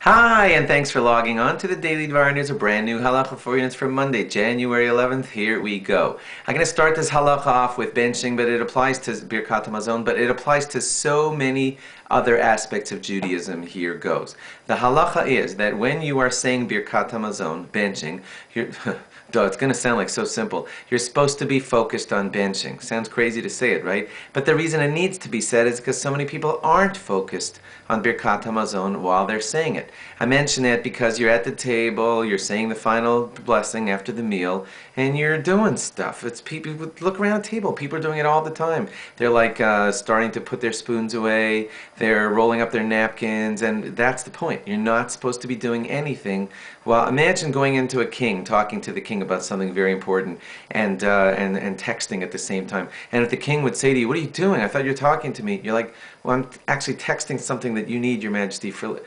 Hi, and thanks for logging on to the Daily DVAR. There's a brand new halacha for you, and it's for Monday, January 11th. Here we go. I'm going to start this halacha off with benching, but it applies to Birkat Hamazon, but it applies to so many other aspects of Judaism. Here goes. The halacha is that when you are saying Birkat Hamazon, benching, it's going to sound like so simple. You're supposed to be focused on benching. Sounds crazy to say it, right? But the reason it needs to be said is because so many people aren't focused on Birkat Hamazon while they're saying it. I mention it because you're at the table, you're saying the final blessing after the meal, and you're doing stuff. It's people look around the table. People are doing it all the time. They're like starting to put their spoons away. They're rolling up their napkins, and that's the point. You're not supposed to be doing anything. Well, imagine going into a king, talking to the king about something very important, and texting at the same time. And if the king would say to you, "What are you doing? I thought you were talking to me." You're like, "Well, I'm actually texting something that you need, Your Majesty, for..."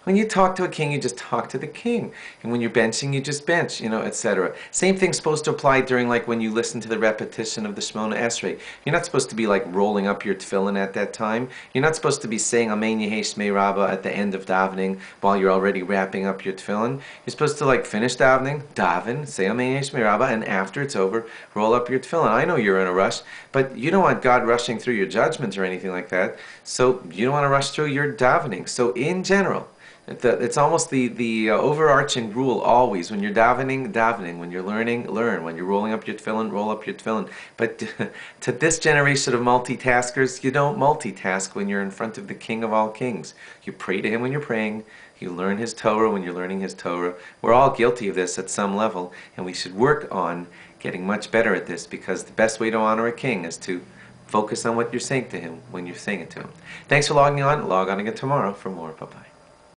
When you talk to a king, you just talk to the king. And when you're benching, you just bench, etc. Same thing's supposed to apply during, like, when you listen to the repetition of the Shemona Esrei. You're not supposed to be, like, rolling up your tefillin at that time. You're not supposed to be saying Amen Yehei Shmei Rabbah at the end of davening while you're already wrapping up your tefillin. You're supposed to, like, finish davening, daven, say Amen Yehei Shmei Rabbah, and after it's over, roll up your tefillin. I know you're in a rush, but you don't want God rushing through your judgments or anything like that. So you don't want to rush through your davening. So in general, it's almost the overarching rule always. When you're davening. When you're learning, learn. When you're rolling up your tefillin, roll up your tefillin. But to this generation of multitaskers, you don't multitask when you're in front of the King of all kings. You pray to Him when you're praying. You learn His Torah when you're learning His Torah. We're all guilty of this at some level, and we should work on getting much better at this, because the best way to honor a king is to focus on what you're saying to him when you're saying it to him. Thanks for logging on. Log on again tomorrow for more. Bye-bye.